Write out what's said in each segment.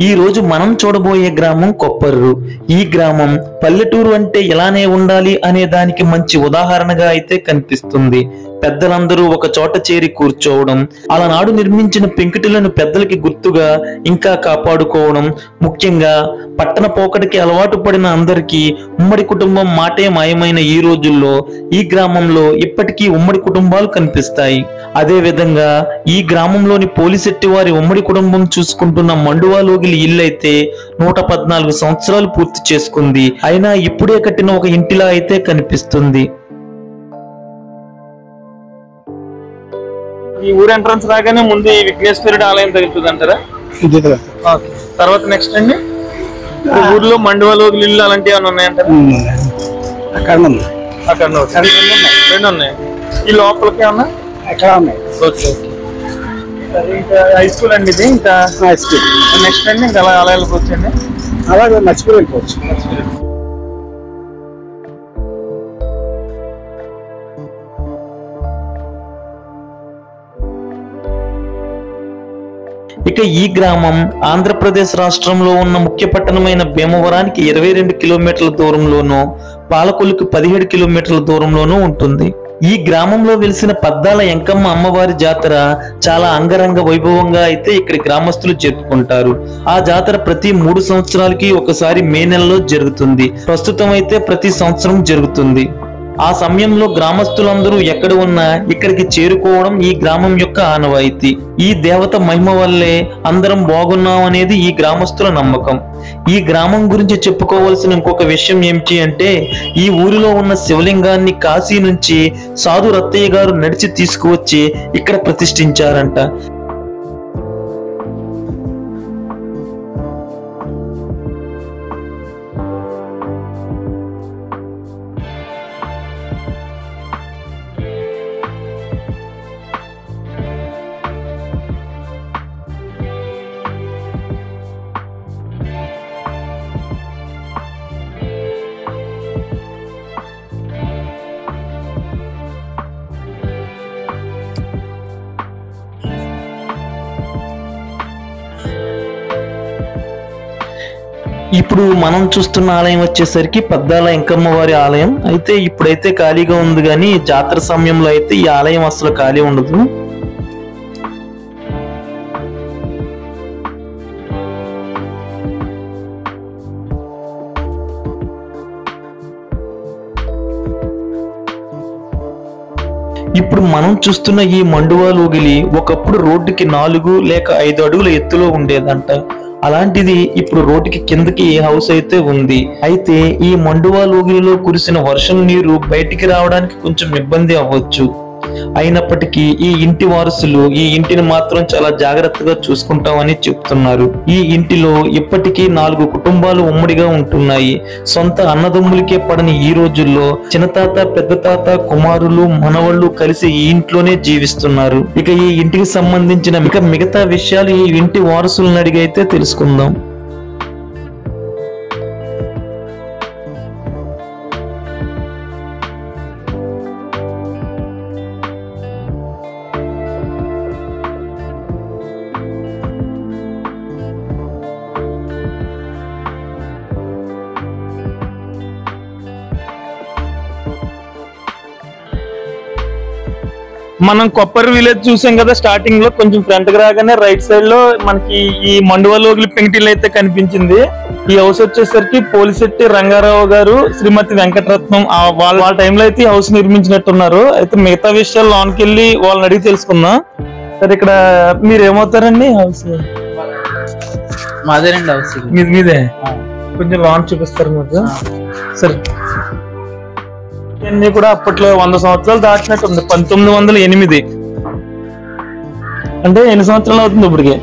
ఈ రోజు మనం చూడబోయే గ్రామం కొప్పర్రు. ఈ గ్రామం పల్లెటూరు అంటే ఎలానే ఉండాలి అనే దానికి మంచి ఉదాహరణగా అయితే కనిపిస్తుంది. పెద్దలందరూ ఒక చోట చేరి కూర్చోవడం, అలనాడు నిర్మించిన పెంకుటిలను పెద్దలకి గుర్తుగా ఇంకా కాపాడుకోవడం, ముఖ్యంగా పట్టణ పోకడికి అలవాటు పడిన అందరికీ ఉమ్మడి కుటుంబం మాటే మాయమైన ఈ రోజుల్లో ఈ గ్రామంలో ఇప్పటికీ ఉమ్మడి కుటుంబాలు కనిపిస్తాయి. అదే విధంగా ఈ గ్రామంలోని పోలిశెట్టి వారి ఉమ్మడి కుటుంబం చూసుకుంటున్న మండువాలోగిలి ఇల్లు అయితే 114 సంవత్సరాలు పూర్తి చేసుకుంది. అయినా ఇప్పుడే కట్టిన ఒక ఇంటిలా అయితే కనిపిస్తుంది. ఈ ఊరు ఎంట్రన్స్ రాగానే ముందు ఈ విఘ్నేశ్వరుడి ఆలయం తగులుతుంది అంటారా? తర్వాత నెక్స్ట్ అండి ఊర్లో మండువాలోగిలి ఇల్లు అలాంటివి ఏమైనా ఉన్నాయంటారా? అక్కడ రెండు ఉన్నాయి. ఈ లోపలికి ఏమన్నా ఎక్కడ ఉన్నాయి? ఓకే ఇంకా హై స్కూల్ అండి ఇది. ఇంకా నెక్స్ట్ అండి ఇంకా అలా ఆలయాలకు వచ్చండి. అలాగే మర్చిపోయి వెళ్ళిపోవచ్చు. ఇక ఈ గ్రామం ఆంధ్రప్రదేశ్ రాష్ట్రంలో ఉన్న ముఖ్య పట్టణమైన భీమవరానికి 22 కిలోమీటర్ల దూరంలోనూ, పాలకొల్లుకు 17 కిలోమీటర్ల దూరంలోనూ ఉంటుంది. ఈ గ్రామంలో వెలిసిన పద్దాల ఎంకమ్మ అమ్మవారి జాతర చాలా అంగరంగ వైభవంగా అయితే ఇక్కడి గ్రామస్తులు జరుపుకుంటారు. ఆ జాతర ప్రతి 3 సంవత్సరాలకి ఒకసారి మే నెలలో జరుగుతుంది. ప్రస్తుతం అయితే ప్రతి సంవత్సరం జరుగుతుంది. ఆ సమయంలో గ్రామస్తులందరూ ఎక్కడ ఉన్నా ఇక్కడికి చేరుకోవడం ఈ గ్రామం యొక్క ఆనవాయితీ. ఈ దేవత మహిమ వల్లే అందరం బాగున్నాం అనేది ఈ గ్రామస్తుల నమ్మకం. ఈ గ్రామం గురించి చెప్పుకోవాల్సిన ఇంకొక విషయం ఏమిటి అంటే, ఈ ఊరిలో ఉన్న శివలింగాన్ని కాశీ నుంచి సాధు రత్తయ్య గారు నడిచి తీసుకువచ్చి ఇక్కడ ప్రతిష్ఠించారంట. ఇప్పుడు మనం చూస్తున్న ఆలయం వచ్చేసరికి పద్దాల ఎంకమ్మ వారి ఆలయం. అయితే ఇప్పుడైతే ఖాళీగా ఉంది, కానీ జాతర సమయంలో అయితే ఈ ఆలయం అసలు ఖాళీ ఉండదు. ఇప్పుడు మనం చూస్తున్న ఈ మండువాలోగిలి ఒకప్పుడు రోడ్డుకి 4 లేక 5 అడుగుల ఎత్తులో ఉండేదంట. అలాంటిది ఇప్పుడు రోడ్డుకి కిందకి హౌస్ అయితే ఉంది. అయితే ఈ మండువాలోగిలిలో కురిసిన వర్షం నీరు బయటికి రావడానికి కొంచెం ఇబ్బంది అవ్వచ్చు. అయినప్పటికీ ఈ ఇంటి వారసులు ఈ ఇంటిని మాత్రం చాలా జాగ్రత్తగా చూసుకుంటామని చెప్తున్నారు. ఈ ఇంటిలో ఇప్పటికీ 4 కుటుంబాలు ఉమ్మడిగా ఉంటున్నాయి. సొంత అన్నదమ్ములకే పడని ఈ రోజుల్లో చిన్నతాత, పెద్ద తాత, కుమారులు, మనవళ్ళు కలిసి ఈ ఇంట్లోనే జీవిస్తున్నారు. ఇక ఈ ఇంటికి సంబంధించిన మిగతా విషయాలు ఈ ఇంటి వారసులను అడిగైతే తెలుసుకుందాం. మనం కొప్పర్రు విలేజ్ చూసాం కదా. స్టార్టింగ్ లో కొంచెం ఫ్రంట్ కి రాగానే రైట్ సైడ్ లో మనకి ఈ మండువాలోగిలి పెంకుటిల్లు అయితే కనిపించింది. ఈ హౌస్ వచ్చేసరికి పోలిశెట్టి రంగారావు గారు, శ్రీమతి వెంకటరత్నం వాళ్ళ టైంలో అయితే ఈ హౌస్ నిర్మించినట్టున్నారు. అయితే మిగతా విషయాలు లోన్కి వెళ్ళి వాళ్ళని అడిగి తెలుసుకుందాం. సరే, ఇక్కడ మీరు ఏమవుతారండి? హౌస్ మాదేనండి. హౌస్ మీదే. కొంచెం లోన్ చూపిస్తారు మాకు. సరే, ఇవన్నీ కూడా అప్పట్లో 100 సంవత్సరాలు దాటినట్టుంది. 1908 అంటే ఎన్ని సంవత్సరాలు అవుతుంది ఇప్పటికి?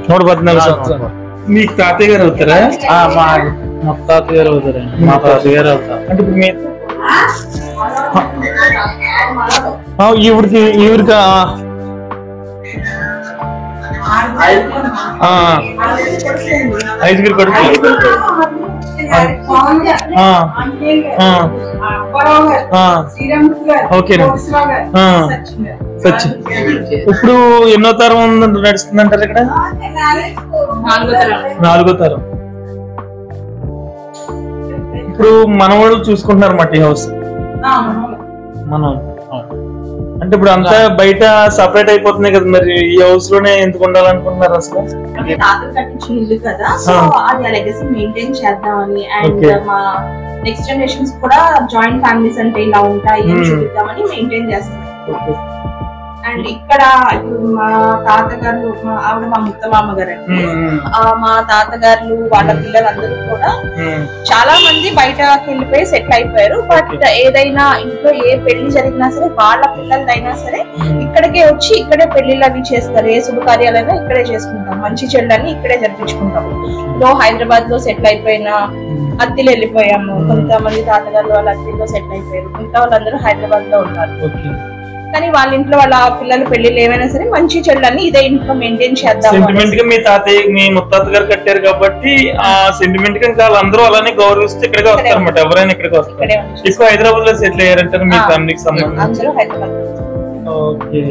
114 సంవత్సరాలు. మీకు తాతయ్య గారు అవుతారా? మా తాతయ్య గారు అవుతారండి. మా తాతయ్య గారు అవుతారు. అంటే ఇప్పుడు మీ ఈవిడికి ఐదుగురు కొడుకు. ఇప్పుడు ఎన్నో తరం నడుస్తుంది అంటారు ఇక్కడ? 4వ తరం. ఇప్పుడు మనవాళ్ళు చూసుకుంటున్నారు అన్నమాట ఈ హౌస్. మనం అంటే ఇప్పుడు అంతా బయట సపరేట్ అయిపోతున్నాయి కదా, మరి ఈ హౌస్ లోనే ఎందుకు ఉండాలనుకుంటున్నారు అసలు? తాతలు కట్టించిన ఇల్లు కదా, సో అది లెగసీ మెయింటైన్ చేద్దామని అండ్ మా నెక్స్ట్ జనరేషన్స్ కూడా జాయింట్ ఫ్యామిలీస్ అంటే ఇలా ఉంటాయి అని చూపిద్దామని మెయింటైన్ చేస్తాం. అండ్ ఇక్కడ ఇప్పుడు మా తాతగారు, ఆవిడ మా ముత్తమామ గారు అండి, మా తాతగారు వాళ్ళ పిల్లలందరూ కూడా చాలా మంది బయటకి వెళ్ళిపోయి సెటిల్ అయిపోయారు. బట్ ఏదైనా ఇంట్లో ఏ పెళ్లి జరిగినా సరే వాళ్ళ పిల్లలైనా సరే ఇక్కడికే వచ్చి ఇక్కడే పెళ్లిళ్ళు అవి చేస్తారు. ఏ శుభకార్యాలైనా ఇక్కడే చేసుకుంటాం, మంచి చెడులని ఇక్కడే జరిపించుకుంటాం. ఇప్పుడు హైదరాబాద్ లో సెటిల్ అయిపోయిన అత్తిలు వెళ్ళిపోయాము, కొంతమంది తాతగారు వాళ్ళ అత్తిలో సెటిల్ అయిపోయారు, మిగతా వాళ్ళందరూ హైదరాబాద్ లో ఉన్నారు. కానీ వాళ్ళ ఇంట్లో వాళ్ళ పిల్లల పెళ్లిళ్ళు ఏమైనా సరే మంచి చెడులని ఇదే ఇంట్లో మెయింటైన్ చేద్దాం. సెంటిమెంట్ గా మీ తాతయ్య మీ ముత్తాత గారు కట్టారు కాబట్టి ఆ సెంటిమెంట్ గా వాళ్ళందరూ అలానే గౌరవిస్తే ఇక్కడికి వస్తారు అన్నమాట. ఎవరైనా ఇక్కడికి వస్తారు. ఎక్కువ హైదరాబాద్ లో సెటిల్ అయ్యారంటారు మీ ఫ్యామిలీకి సంబంధించి. ఓకే.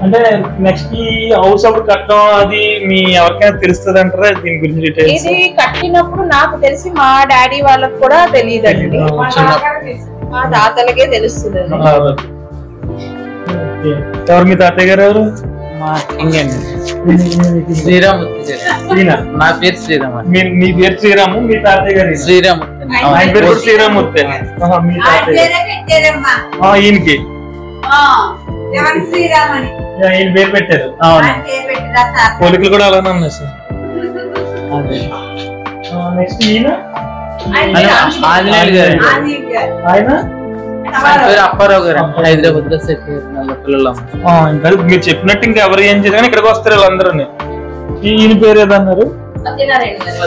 అంటే నెక్స్ట్ ఈ హౌస్ అప్పుడు కట్టడం అది మీ ఎవరికైనా తెలుస్తుంది అంటారా దీని గురించి డీటెయిల్స్? ఇది కట్టినప్పుడు నాకు తెలిసి మా డాడీ వాళ్ళకి కూడా తెలియదండి, మా తాతలకే తెలుస్తుంది. ఎవరు మీ తాతయ్య గారు? ఎవరు? శ్రీరామూర్తి. నా పేరు శ్రీరామ్. మీ పేరు శ్రీరాము, మీ తాతయ్య గారు శ్రీరామూర్తి. ఆయన పేరు కూడా శ్రీరామూర్తి. మీ తాతయ్య ఈయనకి ఈయన పేరు పెట్టారు. పోలికలు కూడా అలానే ఉన్నాయి సార్. నెక్స్ట్ ఈయన ఆయన అప్పారావు గారు హైదరాబాద్ లో సెటిల్ పిల్లలు. మీరు చెప్పినట్టు ఇంకా ఎవరు ఏం చేయాలి ఇక్కడికి వస్తారు వీళ్ళందరూ. ఈయన పేరు ఏదన్నారు?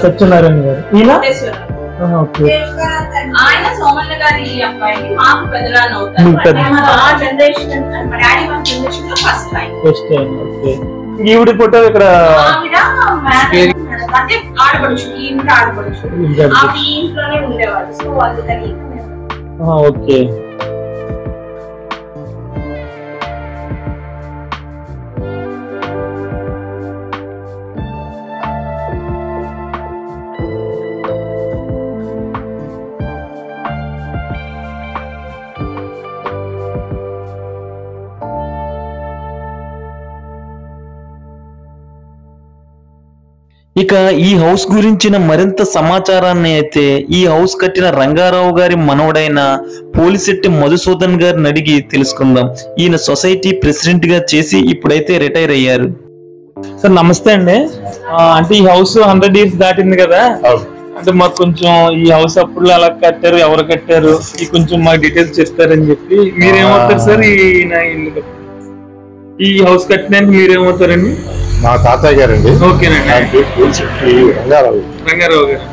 సత్యనారాయణ గారు. ఈయన ఆయన సోమన్న గారి అబ్బాయి, మాకు పెద్దనాన్న అవుతారు. ఈవిడ ఫోటో ఇక్కడ అంటే ఆడపడుచు, ఈ ఇంట్లో ఆడపడుచు, ఆవిడ ఈ ఇంట్లోనే ఉండేవాడు. సో అందుకని ఓకే. ఇక ఈ హౌస్ గురించిన మరింత సమాచారాన్ని అయితే ఈ హౌస్ కట్టిన రంగారావు గారి మనవడైన పోలిశెట్టి మధుసూదన్ గారిని అడిగి తెలుసుకుందాం. ఈయన సొసైటీ ప్రెసిడెంట్ గా చేసి ఇప్పుడైతే రిటైర్ అయ్యారు. సార్ నమస్తే అండి. అంటే ఈ హౌస్ 100 years దాటింది కదా, అంటే మాకు కొంచెం ఈ హౌస్ అప్పుడు అలా కట్టారు, ఎవరు కట్టారు, ఈ కొంచెం మాకు డీటెయిల్స్ చెప్తారని చెప్పి. మీరేమవుతారు సార్ ఈ హౌస్ కట్టినందుకు? మీరేమవుతారండి? మా తాతయ్య గారండి. ఓకేనండి. రంగారావు గారు.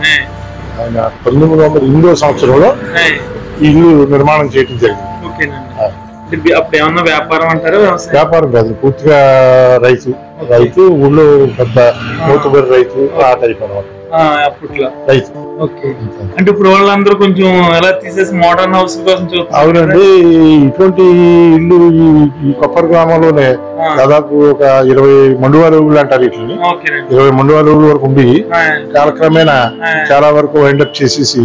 ఆయన 1908వ సంవత్సరంలో ఇల్లు నిర్మాణం చేయడం జరిగింది. ఓకేనండి. అప్పుడు ఏమన్నా వ్యాపారం అంటారా? వ్యాపారం కాదు, పూర్తిగా రైతు ఊళ్ళో పెద్ద మూతుబరి రైతు ఆ టైప్ అన్నమాట. అప్పట్లో రైతు. ఓకే. అంటే ఇప్పుడు వాళ్ళందరూ కొంచెం ఎలా తీసేసి మోడర్న్ హౌస్ కోసం చూస్తారు. అవునండి. ఇటువంటి ఇల్లు ఈ కొప్పర్ గ్రామంలోనే దాదాపు ఒక 20 మండువాల ఊళ్ళు అంటారు. ఇట్లని 20 మండువాల ఊళ్ళ వరకు ఉండి కాలక్రమేణా చాలా వరకు వైండప్ చేసేసి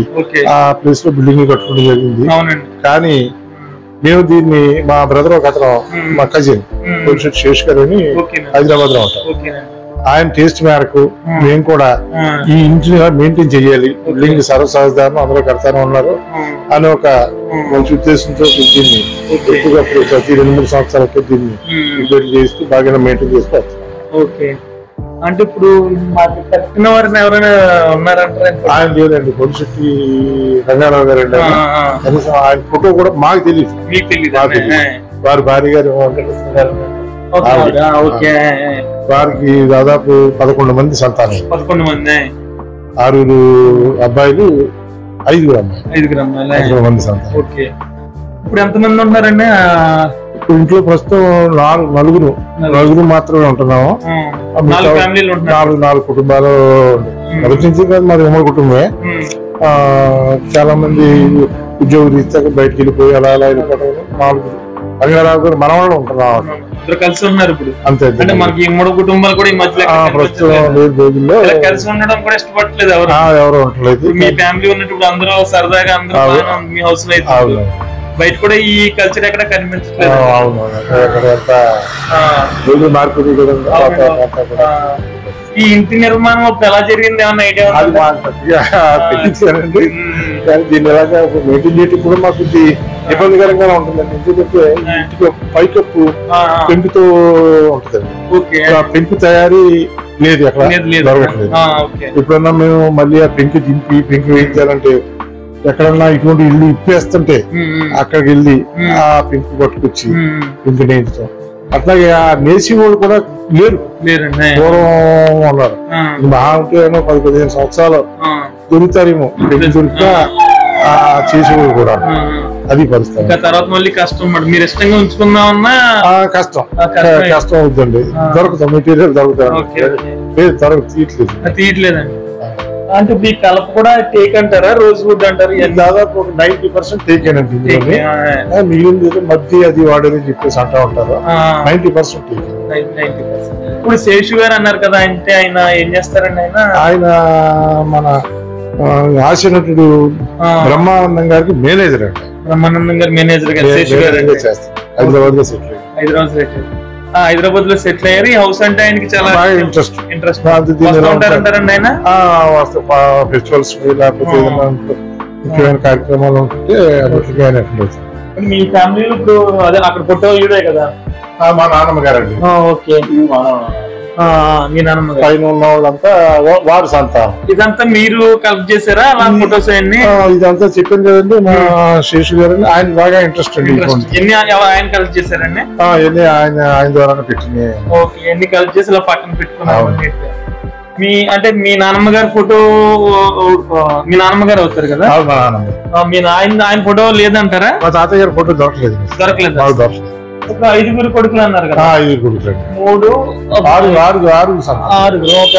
ఆ ప్లేస్ లో బిల్డింగ్ కట్టుకోవడం జరిగింది. కానీ మేము దీన్ని మా బ్రదర్ ఒక అతను, మా కజిన్ పోలిశెట్టి శేష్ గారు అని హైదరాబాద్ లో ఉంటారు. ఆయన టేస్ట్ మేరకు మేము కూడా ఈ ఇంటిని మెయింటైన్ చేయాలి, బిల్డింగ్ సర్వసాధారణం అందరూ కడతానే ఉన్నారు అని ఒక మంచి ఉద్దేశంతో దీన్ని ఎప్పటికప్పుడు ప్రతి 2-3 సంవత్సరాలకి దీన్ని రిపేర్ చేస్తూ బాగా మెయింటైన్ చేస్తూ వస్తాం. ఓకే. అంటే ఇప్పుడు కట్టిన వారిని ఎవరైనా ఉన్నారంటారా? ఆయన లేదండి, పోలిశెట్టి రంగారావు గారు అండి. కనీసం ఆయన ఫోటో కూడా మాకు తెలియదు. మీకు తెలియదు? వారి భార్య గారు వెంకటేశ్వర గారు. వారికి దాదాపు 11 మంది సంతానం. 11 మంది. 6 అబ్బాయిలు, 5 అమ్మాయిలు. 5 మంది సంతానం. ఓకే. ఇప్పుడు ఎంతమంది ఉన్నారండి? ఇప్పుడు ఇంట్లో ప్రస్తుతం నలుగురు మాత్రమే ఉంటున్నాము. 4 కుటుంబాలు. మొదటి నుంచి మాది ఉమ్మడి కుటుంబమే. చాలా మంది ఉద్యోగ రీత్యా బయటకు వెళ్ళిపోయి అలా వెళ్ళిపోవడం, రంగారావు గారు మనవాళ్ళు ఉంటున్నాం ఇద్దరు కలిసి ఉన్నారు ఇప్పుడు. అంతే. అంటే మనకి ఈ 3 కుటుంబాలు కూడా ఈ మధ్యలో ప్రస్తుతం రోజుల్లో కలిసి ఉండడం కూడా ఇష్టపడట్లేదు ఎవరు ఉండలేదు. మీ ఫ్యామిలీ ఉన్నప్పుడు అందరూ సరదాగా అందరూ మీ హౌస్ లో అయితే బయట కూడా ఈ కల్చర్ ఎక్కడ కనిపించట్లేదు. ఈ ఇంటి నిర్మాణం ఎలా జరిగింది ఏమన్నా ఐడియా? దీన్ని ఎలాగా మెయింటైన్ చేయడం కూడా మాకు ఇబ్బందికరంగా ఉంటుందండి. ఎందుకంటే ఇంటికి పైకప్పు పెంకుతో ఉంటుందండి. పెంకు తయారీ లేదు అక్కడ దొరకట్లేదు. ఎప్పుడన్నా మేము మళ్ళీ ఆ పెంకు దింపి పెంకు వేయించాలంటే ఎక్కడన్నా ఇటువంటి ఇల్లు ఇప్పేస్తుంటే అక్కడికి వెళ్ళి ఆ పెంకు పట్టుకొచ్చి పెంకు నేయించడం. అట్లాగే ఆ నేసి వాళ్ళు కూడా లేరు, పూర్వం ఉన్నారు. మహా ఉంటే 10-15 సంవత్సరాలు దొరుకుతారేమో పెంకు దొరికితే ఆ చేసేవాళ్ళు కూడా. అది పరిస్థితి. తర్వాత మళ్ళీ కష్టం, మీరు ఇష్టంగా ఉంచుకుందామన్నా కష్టం అవుతుంది. దొరుకుతాం, మెటీరియల్ దొరుకుతాం, తీయట్లేదండి. అంటే మీ కలప కూడా టేక్ అంటారా, రోజ్ వుడ్ అంటారు? దాదాపు 90% టేక్ అండి. మిగిలింది మధ్య అది వాడేదని చెప్పేసి అంటా ఉంటారు. 90% టేక్. ఇప్పుడు శేషు గారు అన్నారు కదా, అంటే ఆయన ఏం చేస్తారండి? ఆయన మన ఆశనటుడు బ్రహ్మానందం గారికి మేనేజర్ అండి. బ్రహ్మానందం గారు మేనేజర్ గారు శేషు గారు చేస్తారు. హైదరాబాద్ లో సెటిల్ హైదరాబాద్ లో సెటిల్ అయ్యారు. ఈ హౌస్ అంటే ఆయనకి చాలా ఇంట్రెస్ట్. ఉంటారంటారండి ఆయన. ఫెస్టివల్స్ లేకపోతే ఏదైనా ముఖ్యమైన కార్యక్రమాలు ఉంటుంటే మీ ఫ్యామిలీలో ఇప్పుడు అదే అక్కడ ఫోటో ఇదే కదా మా నాన్నమ్మ గారండి. ఓకే. మీ నాన్నమ్మ పైన ఉన్న వాళ్ళంతా వారి సంతానం. ఇదంతా మీరు కలెక్ట్ చేశారా ఫోటోస్ అన్ని? ఇదంతా చెప్పాను కదండి, మా శేషు గారు. ఆయన బాగా ఇంట్రెస్ట్ అండి. ఎన్ని ఆయన కలెక్ట్ చేశారండి? ఎన్ని ఆయన ద్వారా పెట్టింది. ఓకే. ఎన్ని కలెక్ట్ చేసి ఇలా పక్కన పెట్టుకున్నాను. మీ అంటే మీ నాన్నమ్మ గారి ఫోటో, మీ నాన్నమ్మ గారు అవుతారు కదా? మా నాన్నమ్మ. మీ ఆయన ఫోటో లేదంటారా? మా తాతయ్య గారి ఫోటో దొరకలేదు. దొరకలేదు. ఒక 5 కొడుకులు అన్నారు కదా? 5 కొడుకులు.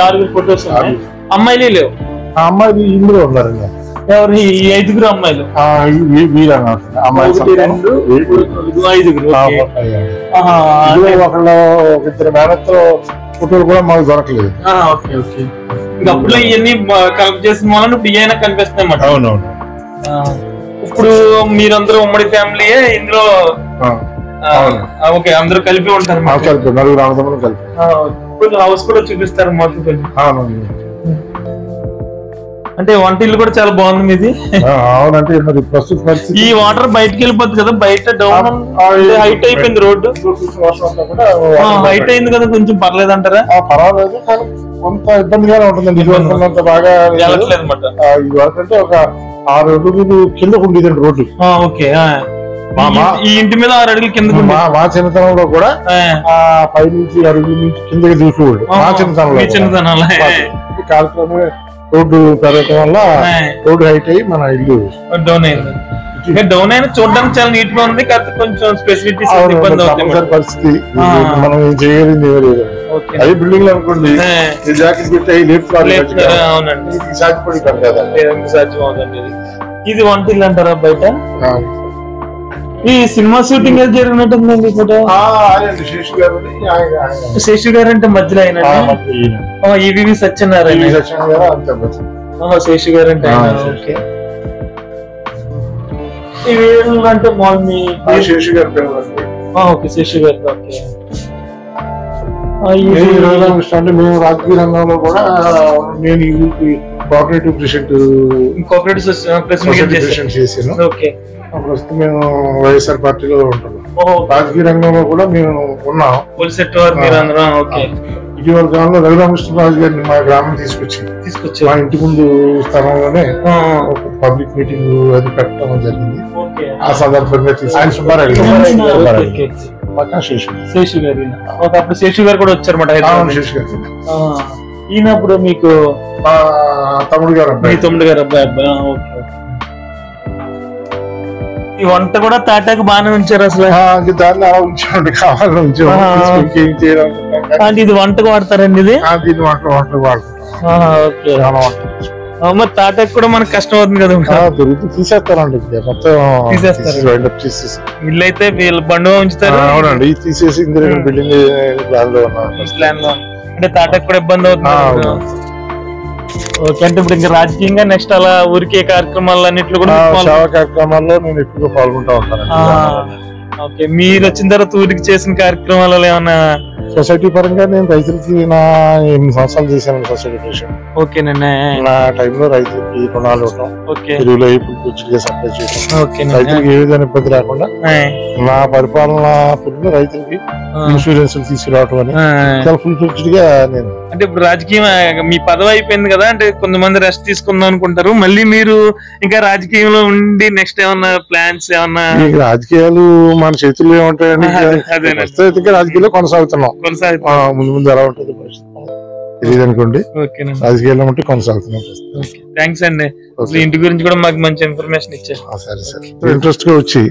6 ఫోటోస్. అమ్మాయిలే లేవు? అమ్మాయిలు ఇందులో ఉన్నారండి. ఎవరు ఈ 5 అమ్మాయిలు? ఇద్దరు మేనత్తో ఫోటోలు కూడా మాకు దొరకలేదు. అప్పుడు ఇవన్నీ కలెక్ట్ చేసిన వాళ్ళని ఇప్పుడు ఏమైనా కనిపిస్తున్నాయి అన్నమాట. అవునవును. ఇప్పుడు మీరందరూ ఉమ్మడి ఫ్యామిలీయే ఇందులో? ఓకే. అందరూ కలిపి ఉంటారు. నలుగురు అన్నదమ్ములు కలిపి. హౌస్ కూడా చూపిస్తారు మాకు కొంచెం. అంటే వంటిల్లు కూడా చాలా బాగుంది మీది. అవునంటే మరి ప్రస్తుత పరిస్థితి ఈ వాటర్ బయటకి వెళ్ళిపోతుంది కదా, బయట డౌన్ హైట్ అయిపోయింది రోడ్డు. హైట్ అయింది కదా, కొంచెం పర్లేదు అంటారా? పర్వాలేదు, కొంత ఇబ్బందిగానే ఉంటుందండి. ఇదివరకున్నంత బాగా వెళ్ళట్లేదు అన్నమాట. ఇదివరకు అంటే ఒక 6 అడుగులు కిందకు ఉండేదండి రోడ్డు. ఓకే. ఈ ఇంటి మీద 6 అడుగులు కింద. మా చిన్నతనంలో కూడా 5 అడుగుల నుంచి కిందకి దూకేవాళ్ళు. మా చిన్నతనంలో కాలక్రమే రోడ్డు పెరగటం వల్ల రోడ్డు హైట్ అయ్యి మన ఇల్లు డౌన్ అయింది. డౌన్ అయినా చూడడానికి చాలా నీట్ గా ఉంది, కాకపోతే కొంచెం స్పెసిఫిటీస్ పరిస్థితి. మనం ఏం చేయగలిగింది లేదు. అదే బిల్డింగ్ అనుకోండి, జాకెట్ పెట్టి సాధ్యపడి సాధ్యం అవుతుంది. ఇది వంటిల్లు అంటారా బయట? ఈ సినిమా షూటింగ్ ఏది జరిగినట్టుందండి ఫోటో? శేషు గారు అంటే మధ్యలో అయినా ఈవీవి సత్యనారాయణ. శేషు గారు అంటే అంటే శేషు గారు. ఓకే. శేషు గారు. ఓకే. అంటే మేము రాజకీయ రంగంలో కూడా నేను కోఆపరేటివ్ ప్రెసిడెంట్ చేసాను. ప్రస్తుతం మేము వైఎస్ఆర్ పార్టీలో ఉంటున్నాం. రాజకీయ రంగంలో కూడా మేము ఉన్నాం. ఇటీవల కాలంలో రఘురామకృష్ణరాజు గారిని మా గ్రామం తీసుకొచ్చి మా ఇంటి ముందు స్థలంలోనే ఒక పబ్లిక్ మీటింగ్ అది పెట్టడం జరిగింది. ఆ సందర్భంగా ఆయన సుబ్బారెడ్డి శేషు గారు. అప్పుడు శేషు గారు కూడా వచ్చారన్నమాట. శేషు గారు ఈయన అప్పుడు మీకు తమ్ముడు గారు అబ్బాయి. ఓకే. ఈ వంట కూడా తాటాకు బాగానే ఉంచారు అసలు. దాన్ని అలా ఉంచామండి, కావాలని ఉంచాం. ఇది వంటకు వాడతారండి? ఇది దీన్ని వంటకు వాడుతాం. మరి తాటకు కూడా మనకు కష్టం అవుతుంది కదా. దొరికి తీసేస్తారండి మొత్తం, తీసేసి ఇల్లు అయితే వీళ్ళు బండి ఉంచుతారు. అవునండి, తీసేసి ఇందిరా బిల్డింగ్ ప్లాన్ లో ప్లాన్ లో అంటే తాటకు కూడా ఇబ్బంది అవుతుంది. ఓకే, అంటే ఇప్పుడు ఇంకా రాజకీయంగా నెక్స్ట్ అలా ఊరికే కార్యక్రమాలు అన్నిట్లో కూడా సేవా కార్యక్రమాల్లో నేను ఎక్కువగా పాల్గొంటా ఉంటాను. ఓకే, మీరు వచ్చిన తర్వాత ఊరికి చేసిన కార్యక్రమాలలో ఏమన్నా? సొసైటీ పరంగా నేను రైతులకి నా 8 సంవత్సరాలు చేశాను సొసైటీ ప్రెసిడెంట్. ఓకేనండి. నా టైంలో రైతులకి రుణాలు ఇవ్వటం, ఎరువులు పుట్టుగా సప్లై చేయడం, రైతులకి ఏ విధంగా ఇబ్బంది రాకుండా నా పరిపాలన రైతులకి ఇన్సూరెన్స్ తీసుకురావటం అని ఫుల్ ఫ్లెడ్జ్డ్ గా నేను. అంటే ఇప్పుడు రాజకీయం మీ పదవి అయిపోయింది కదా, అంటే కొంతమంది రెస్ట్ తీసుకుందాం అనుకుంటారు, మళ్ళీ మీరు ఇంకా రాజకీయంలో ఉండి నెక్స్ట్ ఏమన్నా ప్లాన్స్ ఏమన్నా? రాజకీయాలు మన చేతుల్లో ఏముంటాయండి, రాజకీయాల్లో కొనసాగుతున్నాం. ముందు ముందు ఎలా ఉంటుంది తెలియదు అనుకోండి, రాజకీయాల్లో ఉంటే కొనసాగుతున్నాం. థ్యాంక్స్ అండి, ఇంటి గురించి కూడా మాకు మంచి ఇన్ఫర్మేషన్ ఇచ్చారు. సరే సరే, ఇంట్రెస్ట్ గా వచ్చి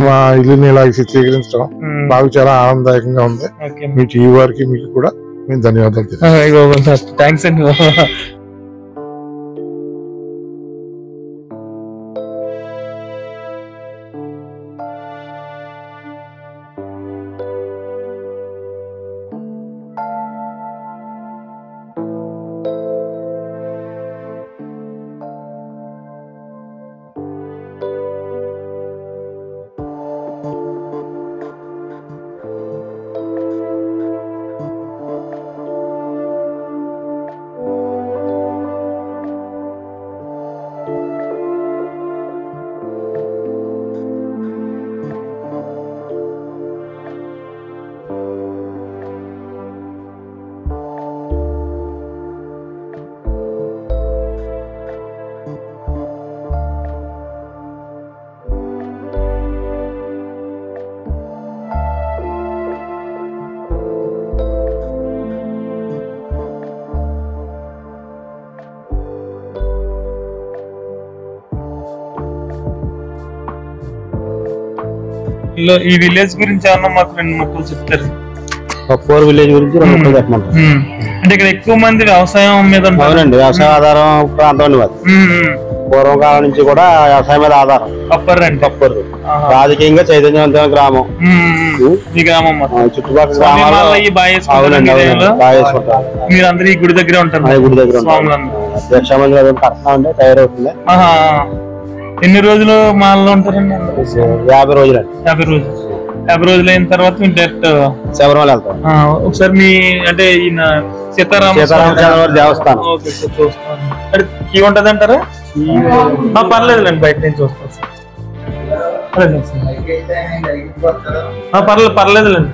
మా ఇల్లుని ఇలా చిత్రీకరించడం నాకు చాలా ఆనందదాయకంగా ఉంది. మీ టీవీ వారికి మీకు కూడా మేము ధన్యవాదాలు. థ్యాంక్స్ అండి. ఈ విలేజ్ గురించి ఏమన్నా మాకు 2 ముక్కలు చెప్తారు? పప్పూరు విలేజ్ గురించి 2 ముక్కలు చెప్పమంటారు. అంటే ఇక్కడ ఎక్కువ మంది వ్యవసాయం మీద. అవునండి, వ్యవసాయ ఆధారం ప్రాంతం అండి. పూర్వం కాలం నుంచి కూడా వ్యవసాయం మీద ఆధారం. పప్పూరు రాజకీయంగా చైతన్యవంతమైన గ్రామం. ఈ గ్రామం చుట్టుపక్కల గ్రామాలు మీరందరూ ఈ గుడి దగ్గరే ఉంటారు? గుడి దగ్గర దీక్షామంది కడతామంటే తయారవుతుంది. ఎన్ని రోజులు మాల్లో ఉంటారండి? 50 రోజులు. 50 రోజులు అయిన తర్వాత డైరెక్ట్ శబరిమల వెళ్తాం. ఒకసారి మీ అంటే ఈయన సీతారామ దేవస్థానం కీ ఉంటది అంటారా? పర్లేదులేండి, బయట నుంచి చూస్తాం. పర్లేదులేండి.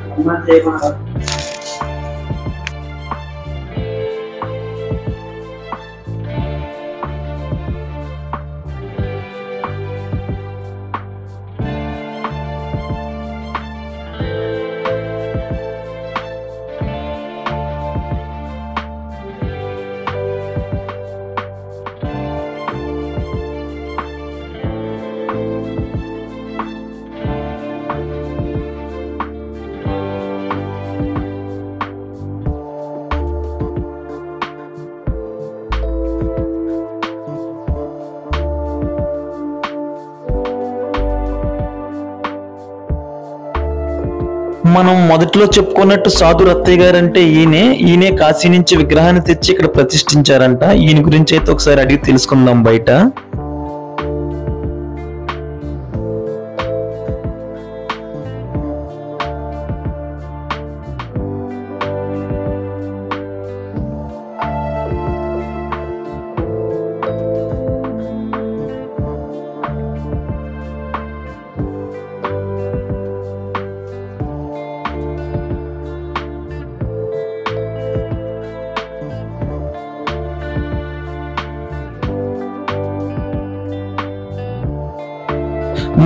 మనం మొదట్లో చెప్పుకున్నట్టు సాధు రత్తయ్య గారు అంటే ఈయనే కాశీ నుంచి విగ్రహాన్ని తెచ్చి ఇక్కడ ప్రతిష్ఠించారంట. ఈయన గురించి అయితే ఒకసారి అడిగి తెలుసుకుందాం బయట.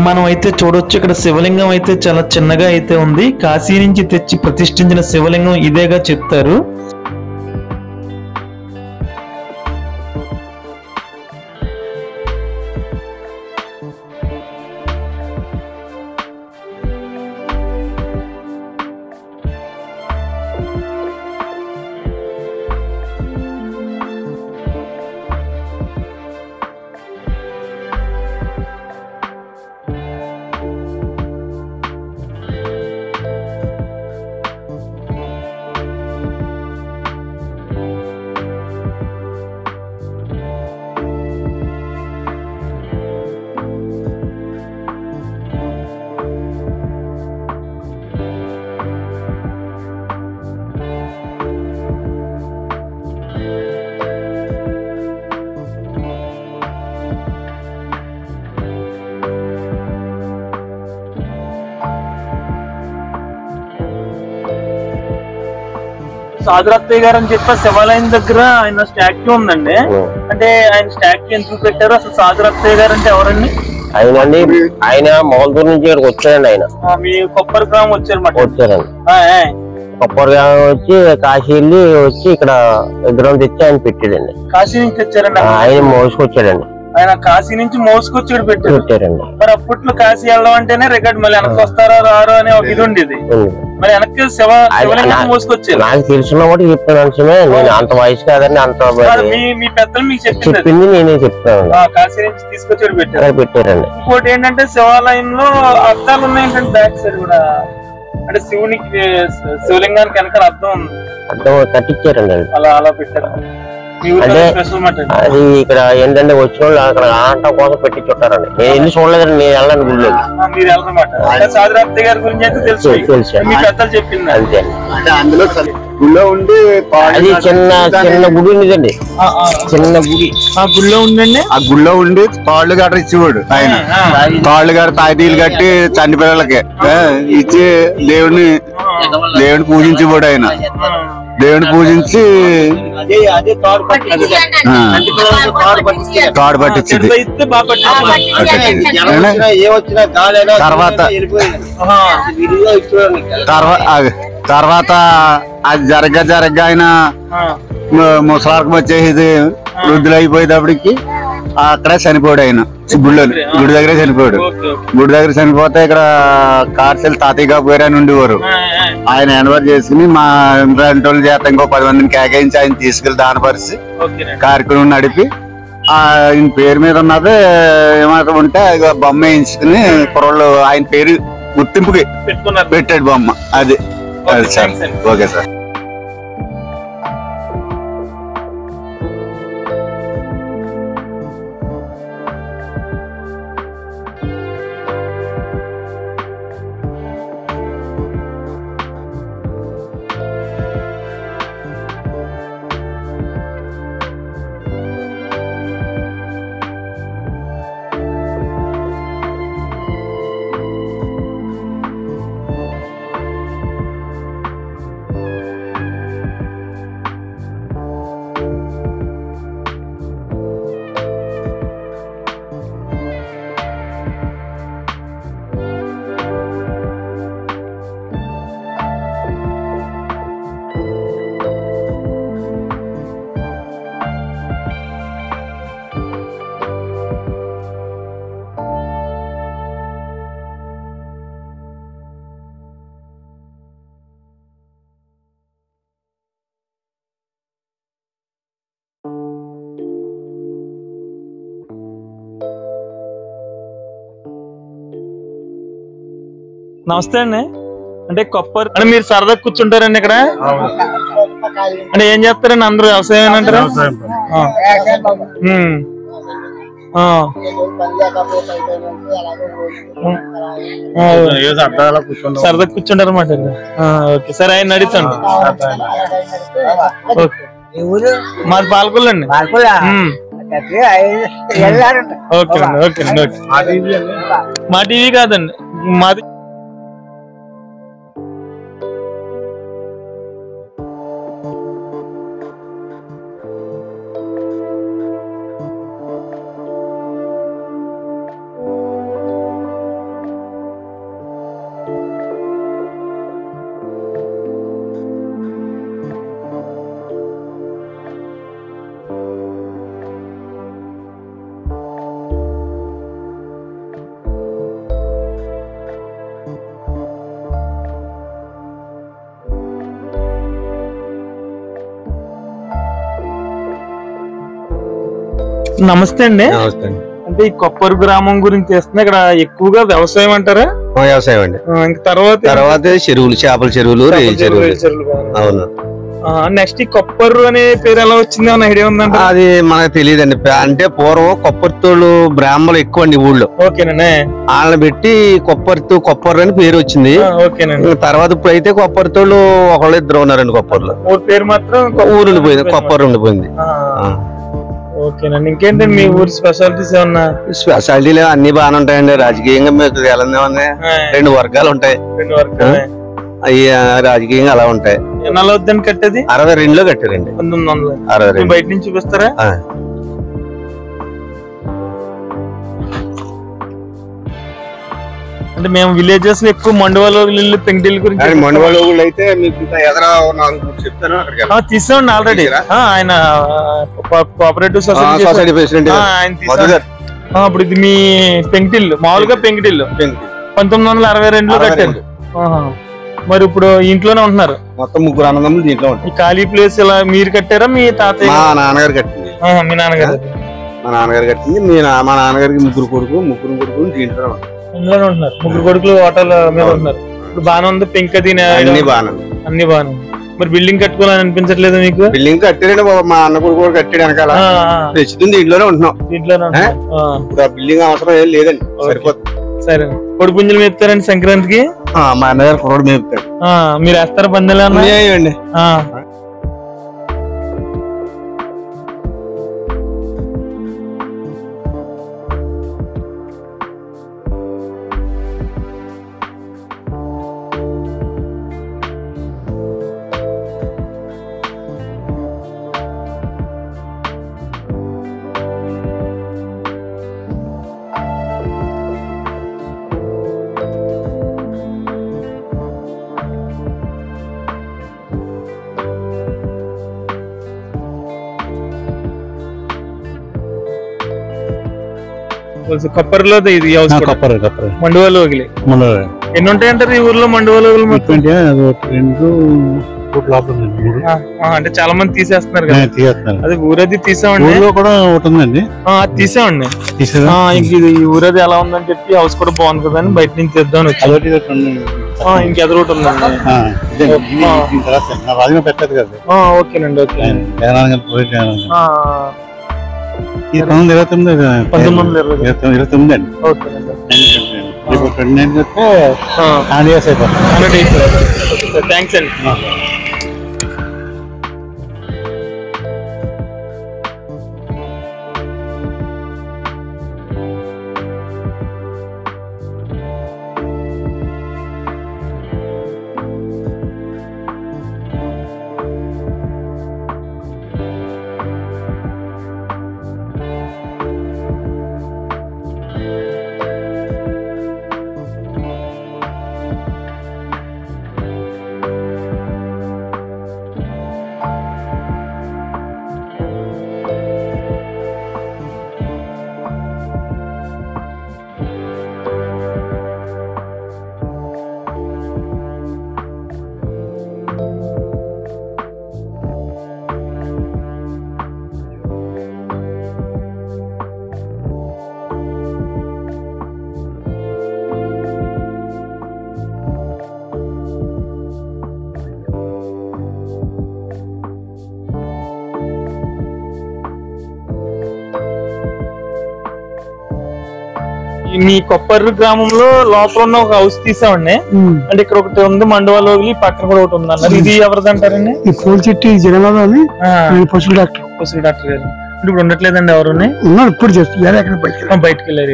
మనం అయితే చూడొచ్చు, ఇక్కడ శివలింగం అయితే చాలా చిన్నగా అయితే ఉంది. కాశీ నుంచి తెచ్చి ప్రతిష్ఠించిన శివలింగం ఇదేగా చెప్తారు. సాధురత్తయ్య గారు అని చెప్పి శివాలయం దగ్గర ఆయన స్టాచ్యూ ఉందండి. అంటే ఆయన స్టాచ్యూ ఎందుకు పెట్టారు? అసలు సాధురత్తయ్య గారు అంటే ఎవరండి? ఆయన మొగల్దూరు నుంచి ఇక్కడికి వచ్చారండి. ఆయన మీ కొప్పర్ గ్రామం వచ్చారండి. కొప్పర్ గ్రామం వచ్చి కాశీ వెళ్ళి వచ్చి ఇక్కడ విగ్రహం తెచ్చి ఆయన పెట్టాడండి. కాశీ నుంచి తెచ్చారండి. ఆయన మోసుకొచ్చాడండి. ఆయన కాశీ నుంచి మోసుకొచ్చి ఇక్కడ పెట్టారండి. మరి అప్పట్లో కాశీ వెళ్ళడం అంటేనే రికార్డ్, మళ్ళీ వెనక్కి వస్తారో రారో అనే ఒక ఇది ఉండేది. మరి వెనక్కి శివలింగం మోసుకొచ్చారు. నాకు తెలిసిన కూడా చెప్పిన అంశమే. నేను అంత వయసు కాదండి, అంత మీ పెద్దలు మీకు చెప్పింది నేనే చెప్తాను. కాశీ నుంచి తీసుకొచ్చి పెట్టారండి. ఇంకోటి ఏంటంటే శివాలయంలో అర్థాలు ఉన్నాయి బ్యాక్ సైడ్ కూడా. అంటే శివలింగానికి వెనకాల అర్థం కట్టించారండి. అలా పెట్టారు. అది ఇక్కడ ఏంటంటే వచ్చిన వాళ్ళు అక్కడ ఆట కోసం పెట్టి చుట్టారండి. నేను ఇల్లు చూడలేదండి, నేను వెళ్ళాను గుళ్ళోకి. అది చిన్న చిన్న గుడి ఉండేదండి, చిన్న గుడి. ఆ గుళ్ళో ఉండండి. ఆ గుళ్ళో ఉండి తాళ్ళు గట్ట ఇచ్చేవాడు ఆయన. తాళ్ళు గట్ట తాయితీలు కట్టి చంటి పిల్లలకి ఇచ్చి దేవుడిని పూజించేవాడు ఆయన. దేవుని పూజించి తాడు పట్టించింది. తర్వాత అది జరగ్గా ఆయన ముసలార్కం వచ్చేది వృద్ధులు అయిపోయేటప్పటికి అక్కడే చనిపోయాడు ఆయన. గుడి దగ్గరే చనిపోయాడు. గుడి దగ్గర చనిపోతే ఇక్కడ కార్సెల్ తాతయ్య గారు అని ఉండేవారు. ఆయన ఎన్వర్ చేసుకుని మా ఇంట్లో చేత ఇంకో 10 మందిని కేటాయించి ఆయన తీసుకెళ్లి దానపరిచి కార్యక్రమం నడిపి ఆయన పేరు మీద ఉన్నది ఏమాత్రం ఉంటే బొమ్మ వేయించుకుని కుర్రోళ్ళు ఆయన పేరు గుర్తింపుకి పెట్టాడు బొమ్మ. అది సార్. Okay sir. నమస్తే అండి. అంటే కొప్పర్ అంటే మీరు సరదా కూర్చుంటారండి ఇక్కడ? అంటే ఏం చేస్తారండి అందరూ? వ్యవసాయం అంటారా? సరదా కూర్చుంటారు అన్నమాట. ఓకే సరే, ఆయన నడుచండి. మాది పాలకొల్లు అండి. ఓకే అండి. ఓకే అండి. ఓకే. మా టీవీ కాదండి, మాది. నమస్తే అండి. అంటే ఈ కొప్పర్ గ్రామం గురించి చేస్తున్నా ఇక్కడ ఎక్కువగా వ్యవసాయం అంటారా? వ్యవసాయం అండి. ఇంకా తర్వాత చెరువులు, చేపల చెరువులు, అవును. నెక్స్ట్ ఈ కొప్పర్ అనే పేరు ఎలా వచ్చింది అన్న ఐడియా ఉందంటే? అది మనకు తెలియదండి. అంటే పూర్వం కొప్పర్తోళ్ళు బ్రాహ్మణులు ఎక్కువ అండి ఊళ్ళో. ఓకేనండి. వాళ్ళని పెట్టి కొప్పర్ అని పేరు వచ్చింది. ఓకేనండి. తర్వాత ఇప్పుడు అయితే కొప్పర్తోళ్ళు ఒకళ్ళు ఇద్దరు ఉన్నారండి. కొప్పర్లో పేరు మాత్రం ఊరు ఉండిపోయింది, కొప్పర్ ఉండిపోయింది. ఓకేనండి. ఇంకేంటండి మీ ఊరు స్పెషాలిటీస్ ఏమన్నా? స్పెషాలిటీలు అన్ని బాగానే ఉంటాయండి. రాజకీయంగా మీకు ఎలా 2 వర్గాలు ఉంటాయి. 2 వర్గాలు అవి రాజకీయంగా అలా ఉంటాయి. ఎన్నాళ్ళు అవుతుందని కట్టేది? 62లో కట్టారండి. 1962. బయట నుంచి చూపిస్తారా? అంటే మేము విలేజెస్ లో ఎక్కువ మండువాలోగులు పెంకుటిల్లు గురించి మండువాలోగులు అయితే మీకు ఎదురా 4 చెప్తాను. తీసామండి ఆల్రెడీ. ఆయన కోఆపరేటివ్ సొసైటీ ప్రెసిడెంట్ ఆయన. ఇప్పుడు ఇది మీ పెంకుటిల్లు, మామూలుగా పెంకుటిల్లు 1962లో కట్టారు. మరి ఇప్పుడు ఇంట్లోనే ఉంటున్నారు? మొత్తం 3 అన్నదమ్ములు దీంట్లో ఉంటారు. ఈ ఖాళీ ప్లేస్ ఇలా మీరు కట్టారా మీ తాతయ్య? మా నాన్నగారు కట్టింది. మీ నాన్నగారు? మా నాన్నగారు కట్టింది. మా నాన్నగారికి 3 కొడుకులు దీంట్లో ఇంట్లోనే ఉంటున్నారు. 3 కొడుకులు హోటల్ మీద ఉంటున్నారు. ఇప్పుడు బాగానే ఉంది. పెంకది అన్ని బాగానే. మరి బిల్డింగ్ కట్టుకోవాలని అనిపించట్లేదు మీకు? బిల్డింగ్ కట్టారండి బాబా, మా అన్న కొడుకు కూడా కట్టాడు వెనకాల. ప్రస్తుతం దీంట్లోనే ఉంటున్నాం. ఇప్పుడు ఆ బిల్డింగ్ అవసరం ఏం లేదండి, సరిపోతుంది. సరే, కొడి పుంజులు మేపుతారండి సంక్రాంతికి? మా అన్నగారు కొరడు మేపుతాడు. మీరు వేస్తారా పందెలు? అన్నాయండి. కొప్పరిలో ఇది మండువాలోగిలి ఎన్ని ఉంటాయంటారు ఈ ఊర్లో? మండువాలోగులు అంటే చాలా మంది తీసేస్తున్నారు కదా. అది ఊరది తీసామండి. తీసామండి. ఈ ఊరది ఎలా ఉందని చెప్పి హౌస్ కూడా బాగుంది కదా అని బయట నుంచి తెద్దామని వచ్చి. ఇంకెదరొకటి ఉందండి. ఓకేనండి. ఓకే. 1929 అండి. థ్యాంక్స్ అండి. మీ కొప్పర్రు గ్రామంలో లోపల ఉన్న ఒక హౌస్ తీసామండి. అంటే ఇక్కడ ఒకటి ఉంది మండువాలోగిలి, పక్కన కూడా ఒకటి ఉంది అన్నారు. ఇది ఎవరిది అంటారండి? పోల్చెట్టి జగన్నాథ్ అని పశువుల డాక్టర్. పశువుల డాక్టర్ గారు ఇప్పుడు ఉండట్లేదండి? ఎవరు ఉన్నారు? ఇప్పుడు బయటకు వెళ్ళారు.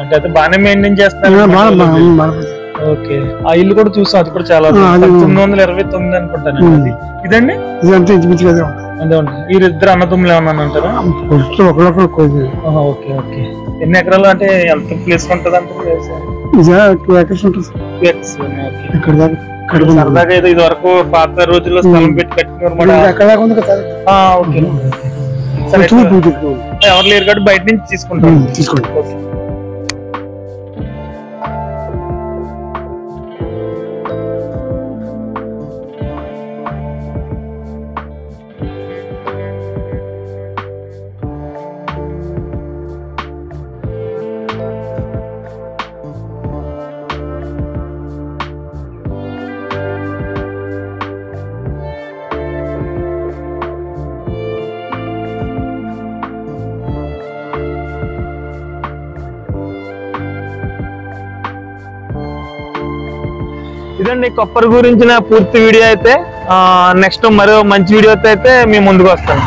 అంటే అయితే బాగానే మెయింటైన్ చేస్తున్నారు. ఓకే. ఆ ఇల్లు కూడా చూసాం, అది కూడా చాలా 1929 అనుకుంటాను. ఇదండి అదే ఉంటుంది. వీరిద్దరు అన్నదమ్ములు ఏమన్నా అంటారా? ఓకే. ఓకే. ఎన్ని ఎకరాలు అంటే ఎంత ప్లేస్ ఉంటది అంటే? 2 acres ఉంటుంది. సరదాగా ఏదో ఇది వరకు పాత రోజుల్లో స్థలం పెట్టి కట్టుకున్నారు. ఎవరు లేరు కాబట్టి బయట నుంచి తీసుకుంటాం. ఇదండి కొప్పర్ గురించిన పూర్తి వీడియో అయితే. నెక్స్ట్ మరో మంచి వీడియోతో అయితే మీ ముందుకు వస్తాను.